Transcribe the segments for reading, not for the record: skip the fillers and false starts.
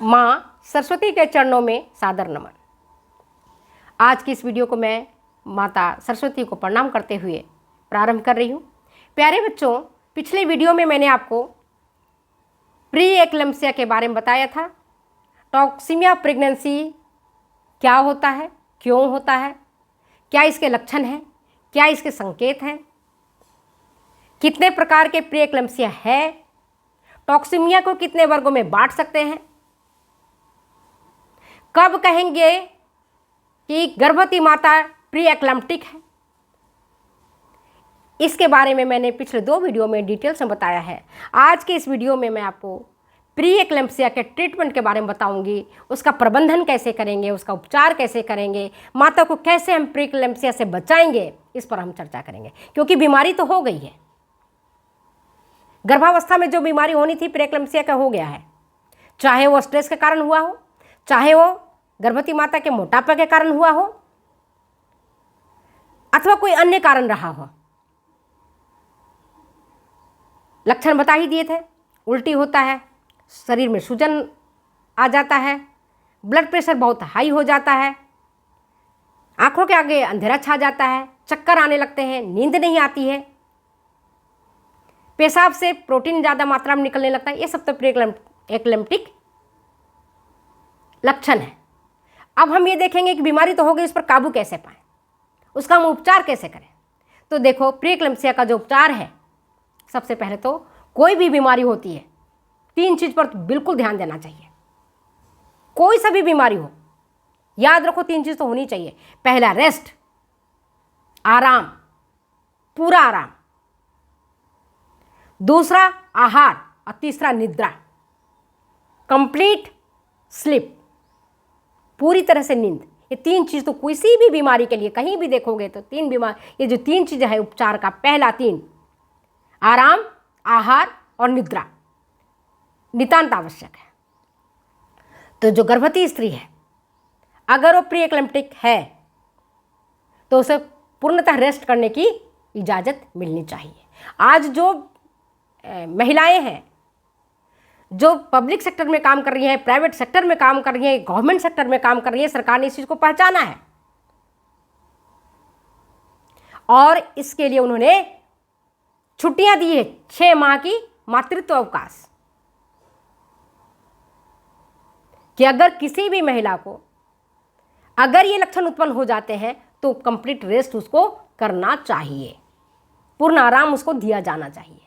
माँ सरस्वती के चरणों में सादर नमन। आज की इस वीडियो को मैं माता सरस्वती को प्रणाम करते हुए प्रारंभ कर रही हूँ। प्यारे बच्चों, पिछले वीडियो में मैंने आपको प्री एक्लेम्पसिया के बारे में बताया था। टॉक्सिमिया प्रेगनेंसी क्या होता है, क्यों होता है, क्या इसके लक्षण हैं, क्या इसके संकेत हैं, कितने प्रकार के प्री एक्लेम्पसिया है, टॉक्सिमिया को कितने वर्गों में बांट सकते हैं, कब कहेंगे कि गर्भवती माता प्री एक्लेम्प्टिक है, इसके बारे में मैंने पिछले 2 वीडियो में डिटेल्स में बताया है। आज के इस वीडियो में मैं आपको प्री एक्लेम्पसिया के ट्रीटमेंट के बारे में बताऊंगी। उसका प्रबंधन कैसे करेंगे, उसका उपचार कैसे करेंगे, माता को कैसे हम प्री एक्लेम्पसिया से बचाएंगे, इस पर हम चर्चा करेंगे। क्योंकि बीमारी तो हो गई है, गर्भावस्था में जो बीमारी होनी थी प्री एक्लेम्पसिया का हो गया है। चाहे वो स्ट्रेस के कारण हुआ हो, चाहे वो गर्भवती माता के मोटापे के कारण हुआ हो, अथवा कोई अन्य कारण रहा हो। लक्षण बता ही दिए थे। उल्टी होता है, शरीर में सूजन आ जाता है, ब्लड प्रेशर बहुत हाई हो जाता है, आंखों के आगे अंधेरा छा जाता है, चक्कर आने लगते हैं, नींद नहीं आती है, पेशाब से प्रोटीन ज़्यादा मात्रा में निकलने लगता है। ये सब तो प्री एक्लेम्प्टिक लक्षण है। अब हम ये देखेंगे कि बीमारी तो हो गई, इस पर काबू कैसे पाएं, उसका हम उपचार कैसे करें। तो देखो, प्री एक्लेम्पसिया का जो उपचार है, सबसे पहले तो कोई भी बीमारी होती है 3 चीज़ पर बिल्कुल ध्यान देना चाहिए। कोई सा भी बीमारी हो, याद रखो 3 चीज़ तो होनी चाहिए। पहला रेस्ट, आराम, पूरा आराम। दूसरा आहार, और तीसरा निद्रा, कंप्लीट स्लीप, पूरी तरह से नींद। ये 3 चीज़ तो किसी भी बीमारी के लिए कहीं भी देखोगे तो ये जो 3 चीज़ें हैं उपचार का, पहला 3, आराम, आहार और निद्रा, नितांत आवश्यक है। तो जो गर्भवती स्त्री है, अगर वो प्री एक्लेम्प्टिक है तो उसे पूर्णतः रेस्ट करने की इजाज़त मिलनी चाहिए। आज जो महिलाएं हैं, जो पब्लिक सेक्टर में काम कर रही हैं, प्राइवेट सेक्टर में काम कर रही हैं, गवर्नमेंट सेक्टर में काम कर रही हैं, सरकार ने इस चीज़ को पहचाना है और इसके लिए उन्होंने छुट्टियां दी है, 6 माह की मातृत्व अवकाश, कि अगर किसी भी महिला को अगर ये लक्षण उत्पन्न हो जाते हैं तो कंप्लीट रेस्ट उसको करना चाहिए, पूर्ण आराम उसको दिया जाना चाहिए।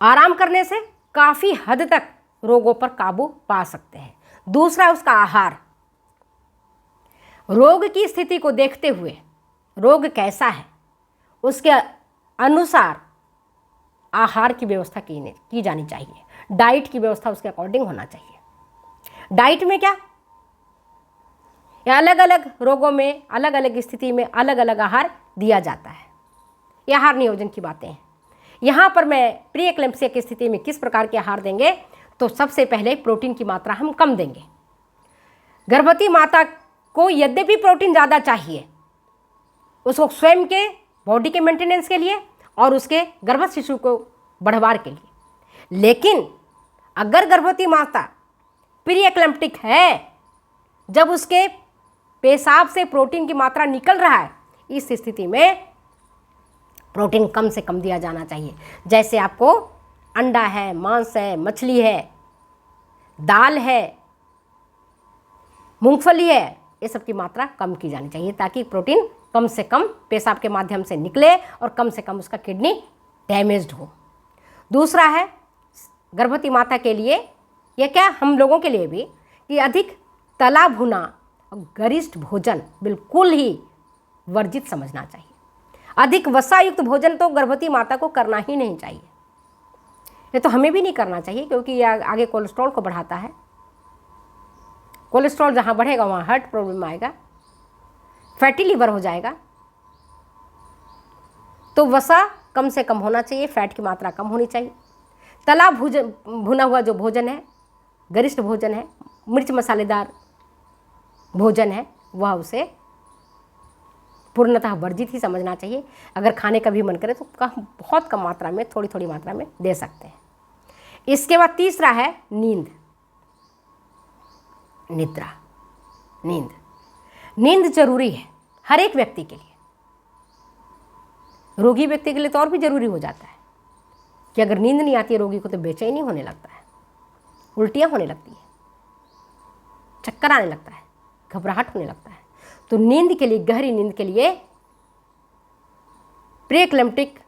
आराम करने से काफ़ी हद तक रोगों पर काबू पा सकते हैं। दूसरा, उसका आहार। रोग की स्थिति को देखते हुए, रोग कैसा है उसके अनुसार आहार की व्यवस्था की जानी चाहिए। डाइट की व्यवस्था उसके अकॉर्डिंग होना चाहिए। डाइट में क्या, अलग अलग रोगों में, अलग अलग स्थिति में अलग अलग आहार दिया जाता है। ये आहार नियोजन की बातें हैं। यहाँ पर मैं प्री एक्लेम्पसिया की स्थिति में किस प्रकार के आहार देंगे, तो सबसे पहले प्रोटीन की मात्रा हम कम देंगे। गर्भवती माता को यद्यपि प्रोटीन ज़्यादा चाहिए, उसको स्वयं के बॉडी के मेंटेनेंस के लिए और उसके गर्भस्थ शिशु को बढ़वार के लिए, लेकिन अगर गर्भवती माता प्री एक्लेम्प्टिक है, जब उसके पेशाब से प्रोटीन की मात्रा निकल रहा है, इस स्थिति में प्रोटीन कम से कम दिया जाना चाहिए। जैसे आपको अंडा है, मांस है, मछली है, दाल है, मूंगफली है, ये सब की मात्रा कम की जानी चाहिए, ताकि प्रोटीन कम से कम पेशाब के माध्यम से निकले और कम से कम उसका किडनी डैमेज्ड हो। दूसरा है गर्भवती माता के लिए, ये क्या हम लोगों के लिए भी, कि अधिक तला भुना और गरिष्ठ भोजन बिल्कुल ही वर्जित समझना चाहिए। अधिक वसायुक्त भोजन तो गर्भवती माता को करना ही नहीं चाहिए। ये तो हमें भी नहीं करना चाहिए, क्योंकि यह आगे कोलेस्ट्रॉल को बढ़ाता है। कोलेस्ट्रॉल जहाँ बढ़ेगा वहाँ हार्ट प्रॉब्लम आएगा, फैटी लिवर हो जाएगा। तो वसा कम से कम होना चाहिए, फैट की मात्रा कम होनी चाहिए। तला भुना हुआ जो भोजन है, गरिष्ठ भोजन है, मिर्च मसालेदार भोजन है, वह उसे पूर्णतः वर्जित ही समझना चाहिए। अगर खाने का भी मन करे तो बहुत कम मात्रा में, थोड़ी थोड़ी मात्रा में दे सकते हैं। इसके बाद तीसरा है नींद, निद्रा, नींद। नींद जरूरी है हर एक व्यक्ति के लिए। रोगी व्यक्ति के लिए तो और भी जरूरी हो जाता है कि अगर नींद नहीं आती है रोगी को तो बेचैनी होने लगता है, उल्टियां होने लगती है, चक्कर आने लगता है, घबराहट होने लगता है। तो नींद के लिए, गहरी नींद के लिए प्रीएक्लेम्प्टिक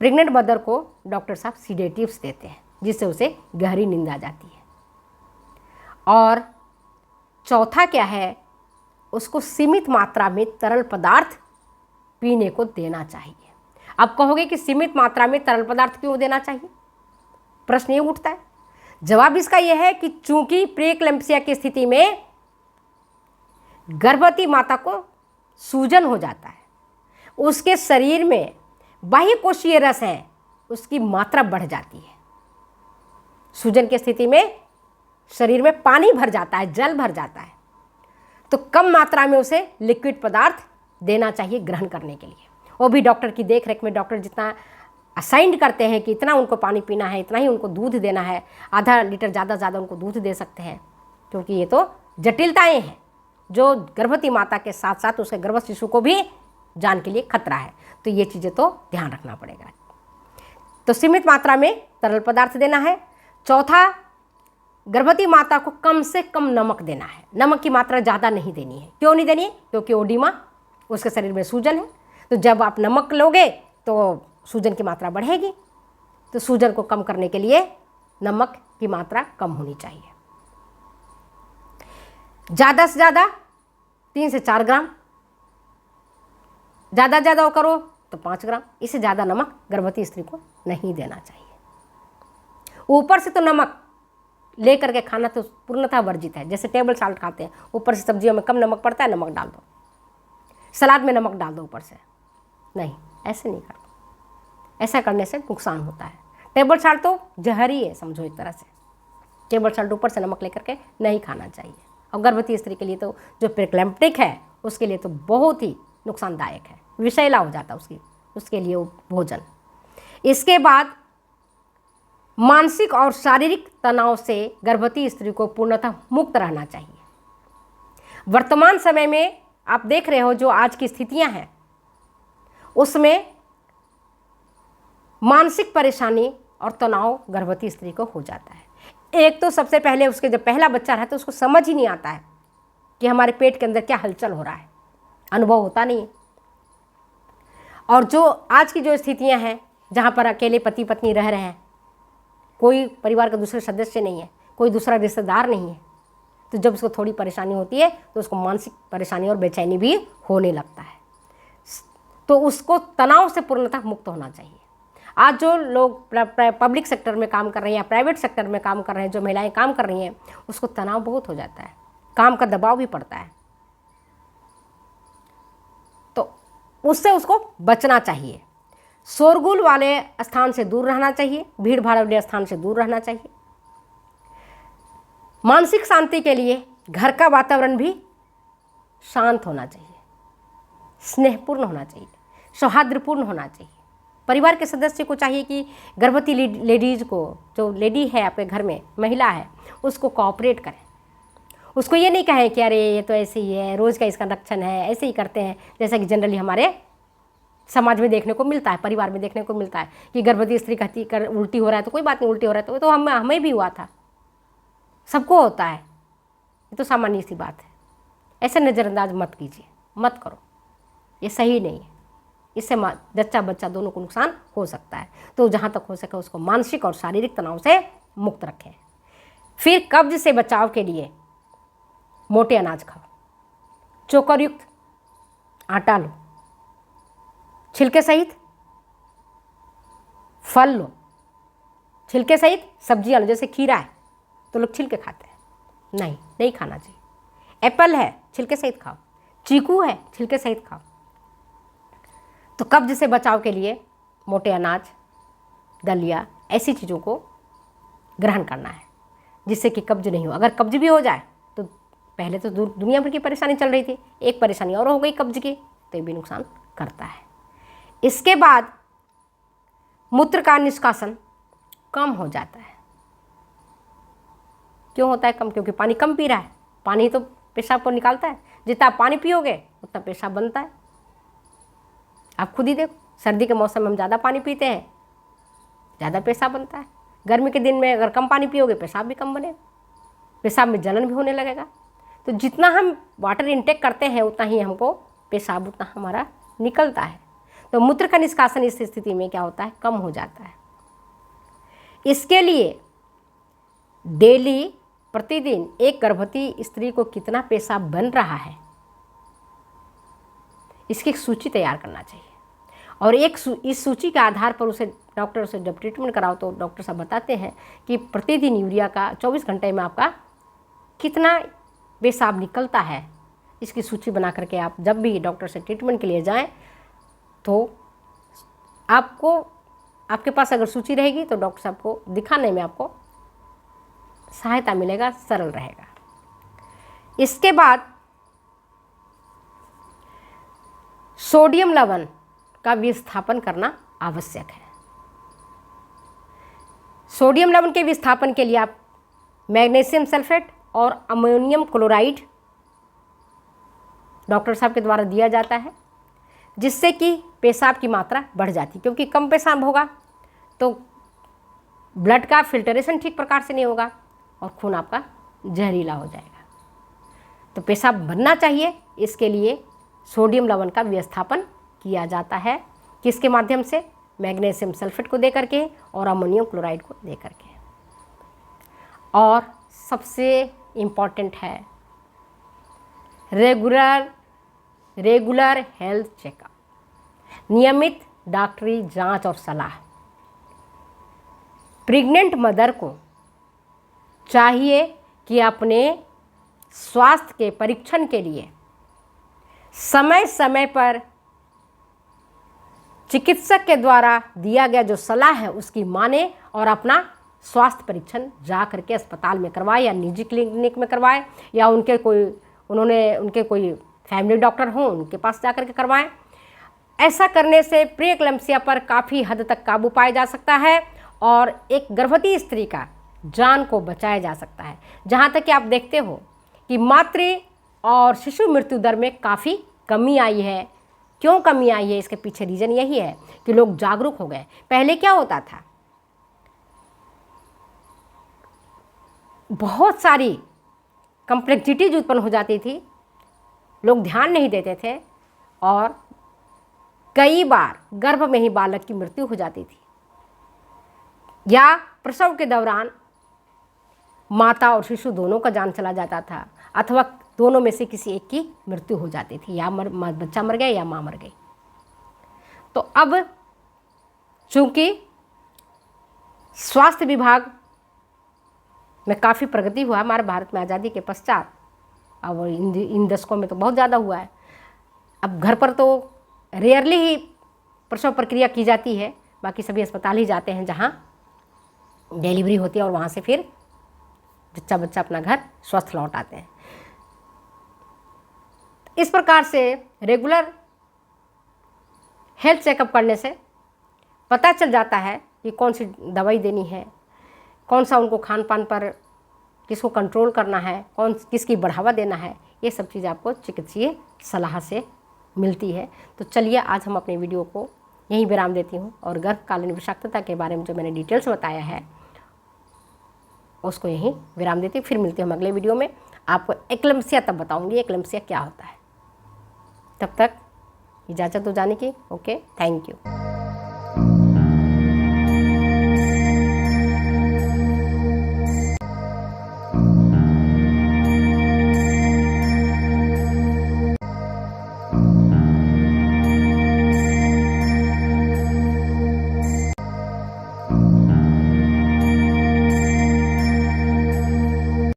प्रेग्नेंट मदर को डॉक्टर साहब सीडेटिव्स देते हैं जिससे उसे गहरी नींद आ जाती है। और चौथा क्या है, उसको सीमित मात्रा में तरल पदार्थ पीने को देना चाहिए। अब कहोगे कि सीमित मात्रा में तरल पदार्थ क्यों देना चाहिए, प्रश्न ये उठता है। जवाब इसका यह है कि चूंकि प्रीएक्लेम्प्सिया की स्थिति में गर्भवती माता को सूजन हो जाता है, उसके शरीर में बाह्यकोशीय रस है उसकी मात्रा बढ़ जाती है। सूजन की स्थिति में शरीर में पानी भर जाता है, जल भर जाता है, तो कम मात्रा में उसे लिक्विड पदार्थ देना चाहिए ग्रहण करने के लिए। वो भी डॉक्टर की देख रेख में। डॉक्टर जितना असाइंड करते हैं कि इतना उनको पानी पीना है, इतना ही उनको दूध देना है, आधा लीटर ज़्यादा उनको दूध दे सकते हैं, क्योंकि ये तो जटिलताएं हैं जो गर्भवती माता के साथ साथ उसके गर्भ शिशु को भी जान के लिए खतरा है। तो ये चीज़ें तो ध्यान रखना पड़ेगा। तो सीमित मात्रा में तरल पदार्थ देना है। चौथा, गर्भवती माता को कम से कम नमक देना है। नमक की मात्रा ज़्यादा नहीं देनी है। क्यों नहीं देनी है? क्योंकि ओडिमा, उसके शरीर में सूजन है, तो जब आप नमक लोगे तो सूजन की मात्रा बढ़ेगी। तो सूजन को कम करने के लिए नमक की मात्रा कम होनी चाहिए। ज़्यादा से ज़्यादा 3 से 4 ग्राम, ज़्यादा करो तो 5 ग्राम। इससे ज़्यादा नमक गर्भवती स्त्री को नहीं देना चाहिए। ऊपर से तो नमक लेकर के खाना तो पूर्णतः वर्जित है। जैसे टेबल साल्ट खाते हैं, ऊपर से सब्जियों में कम नमक पड़ता है, नमक डाल दो, सलाद में नमक डाल दो ऊपर से, नहीं, ऐसे नहीं करना। ऐसा करने से नुकसान होता है। टेबल साल्ट तो जहर ही है, समझो एक तरह से। टेबल साल्ट ऊपर से नमक लेकर के नहीं खाना चाहिए। और गर्भवती स्त्री के लिए तो जो प्रीएक्लेम्प्टिक है उसके लिए तो बहुत ही नुकसानदायक है, विषैला हो जाता है उसके लिए वो भोजन। इसके बाद मानसिक और शारीरिक तनाव से गर्भवती स्त्री को पूर्णतः मुक्त रहना चाहिए। वर्तमान समय में आप देख रहे हो जो आज की स्थितियां हैं उसमें मानसिक परेशानी और तनाव गर्भवती स्त्री को हो जाता है। एक तो सबसे पहले उसके जब पहला बच्चा रहता है उसको समझ ही नहीं आता है कि हमारे पेट के अंदर क्या हलचल हो रहा है, अनुभव होता नहीं है। और जो आज की जो स्थितियां हैं जहाँ पर अकेले पति पत्नी रह रहे हैं, कोई परिवार का दूसरे सदस्य नहीं है, कोई दूसरा रिश्तेदार नहीं है, तो जब उसको थोड़ी परेशानी होती है तो उसको मानसिक परेशानी और बेचैनी भी होने लगता है। तो उसको तनाव से पूर्णतः मुक्त होना चाहिए। आज जो लोग पब्लिक सेक्टर में काम कर रहे हैं या प्राइवेट सेक्टर में काम कर रहे हैं, जो महिलाएं काम कर रही हैं, उसको तनाव बहुत हो जाता है, काम का दबाव भी पड़ता है, तो उससे उसको बचना चाहिए। शोरगुल वाले स्थान से दूर रहना चाहिए, भीड़ भाड़ वाले स्थान से दूर रहना चाहिए। मानसिक शांति के लिए घर का वातावरण भी शांत होना चाहिए, स्नेहपूर्ण होना चाहिए, सौहार्दपूर्ण होना चाहिए। परिवार के सदस्य को चाहिए कि गर्भवती लेडीज़ को, जो लेडी है आपके घर में, महिला है, उसको कोऑपरेट करें। उसको ये नहीं कहें कि अरे ये तो ऐसे ही है, रोज़ का इसका रक्षण है, ऐसे ही करते हैं, जैसा कि जनरली हमारे समाज में देखने को मिलता है, परिवार में देखने को मिलता है कि गर्भवती स्त्री कहती कर उल्टी हो रहा है तो कोई बात नहीं, उल्टी हो रहा है तो हमें भी हुआ था, सबको होता है, ये तो सामान्य सी बात है। ऐसे नज़रअंदाज मत कीजिए, मत करो, ये सही नहीं है। इससे जच्चा बच्चा दोनों को नुकसान हो सकता है। तो जहाँ तक हो सके उसको मानसिक और शारीरिक तनाव से मुक्त रखें। फिर कब्ज से बचाव के लिए मोटे अनाज खाओ, चोकर युक्त आटा लो, छिलके सहित फल लो, छिलके सहित सब्जियां लो। जैसे खीरा है तो लोग छिलके खाते हैं, नहीं खाना चाहिए। एप्पल है, छिलके सहित खाओ। चीकू है, छिलके सहित खाओ। तो कब्ज से बचाव के लिए मोटे अनाज, दलिया, ऐसी चीज़ों को ग्रहण करना है जिससे कि कब्ज नहीं हो। अगर कब्ज भी हो जाए तो पहले तो दुनिया भर की परेशानी चल रही थी, एक परेशानी और हो गई कब्ज की, तो ये भी नुकसान करता है। इसके बाद मूत्र का निष्कासन कम हो जाता है। क्यों होता है कम? क्योंकि पानी कम पी रहा है। पानी तो पेशाब को निकालता है, जितना आप पानी पियोगे उतना पेशाब बनता है। आप खुद ही देखो, सर्दी के मौसम में हम ज़्यादा पानी पीते हैं, ज़्यादा पेशाब बनता है। गर्मी के दिन में अगर कम पानी पियोगे पेशाब भी कम बनेगा, पेशाब में जलन भी होने लगेगा। तो जितना हम वाटर इनटेक करते हैं उतना ही हमको पेशाब उतना हमारा निकलता है। तो मूत्र का निष्कासन इस स्थिति में क्या होता है? कम हो जाता है। इसके लिए डेली प्रतिदिन एक गर्भवती स्त्री को कितना पेशाब बन रहा है इसकी एक सूची तैयार करना चाहिए, और इस सूची के आधार पर उसे डॉक्टर से जब ट्रीटमेंट कराओ तो डॉक्टर साहब बताते हैं कि प्रतिदिन यूरिया का 24 घंटे में आपका कितना पेशाब निकलता है। इसकी सूची बना करके आप जब भी डॉक्टर से ट्रीटमेंट के लिए जाएं तो आपके पास अगर सूची रहेगी तो डॉक्टर साहब को दिखाने में आपको सहायता मिलेगा, सरल रहेगा। इसके बाद सोडियम लवण का विस्थापन करना आवश्यक है। सोडियम लवण के विस्थापन के लिए आप मैग्नीशियम सल्फेट और अमोनियम क्लोराइड डॉक्टर साहब के द्वारा दिया जाता है, जिससे कि पेशाब की मात्रा बढ़ जाती है। क्योंकि कम पेशाब होगा तो ब्लड का फिल्टरेशन ठीक प्रकार से नहीं होगा और खून आपका जहरीला हो जाएगा। तो पेशाब बनना चाहिए, इसके लिए सोडियम लवण का विस्थापन किया जाता है। किसके माध्यम से? मैग्नीशियम सल्फेट को दे करके और अमोनियम क्लोराइड को दे करके। और सबसे इम्पॉर्टेंट है रेगुलर हेल्थ चेकअप, नियमित डॉक्टरी जांच और सलाह। प्रेग्नेंट मदर को चाहिए कि अपने स्वास्थ्य के परीक्षण के लिए समय समय पर चिकित्सक के द्वारा दिया गया जो सलाह है उसकी माने और अपना स्वास्थ्य परीक्षण जा करके अस्पताल में करवाए या निजी क्लिनिक में करवाए या उनके कोई फैमिली डॉक्टर हों उनके पास जा करके करवाएं। ऐसा करने से प्री एक्लेम्पसिया पर काफ़ी हद तक काबू पाया जा सकता है और एक गर्भवती स्त्री का जान को बचाया जा सकता है। जहाँ तक कि आप देखते हो कि मातृ और शिशु मृत्यु दर में काफ़ी कमी आई है। क्यों कमी आई है? इसके पीछे रीज़न यही है कि लोग जागरूक हो गए। पहले क्या होता था, बहुत सारी कॉम्प्लेक्सिटीज उत्पन्न हो जाती थी, लोग ध्यान नहीं देते थे और कई बार गर्भ में ही बालक की मृत्यु हो जाती थी या प्रसव के दौरान माता और शिशु दोनों का जान चला जाता था अथवा दोनों में से किसी एक की मृत्यु हो जाती थी, या बच्चा मर गया या माँ मर गई। तो अब चूंकि स्वास्थ्य विभाग में काफ़ी प्रगति हुआ हमारे भारत में आज़ादी के पश्चात, अब इन दशकों में तो बहुत ज़्यादा हुआ है। अब घर पर तो रेयरली ही प्रसव प्रक्रिया की जाती है, बाकी सभी अस्पताल ही जाते हैं जहाँ डिलीवरी होती है और वहाँ से फिर बच्चा अपना घर स्वस्थ लौट आते हैं। इस प्रकार से रेगुलर हेल्थ चेकअप करने से पता चल जाता है कि कौन सी दवाई देनी है, कौन सा उनको खान पान पर किसको कंट्रोल करना है, किसकी बढ़ावा देना है। ये सब चीज़ आपको चिकित्सीय सलाह से मिलती है। तो चलिए आज हम अपने वीडियो को यहीं विराम देती हूँ और गर्भकालीन विषाक्तता के बारे में जो मैंने डिटेल्स बताया है उसको यहीं विराम देती हूँ। फिर मिलती हूँ हम अगले वीडियो में। आपको एक्लेम्पसिया तब बताऊँगी एक्लेम्पसिया क्या होता है। तब तक इजाज़त हो जाने की। Okay, thank you.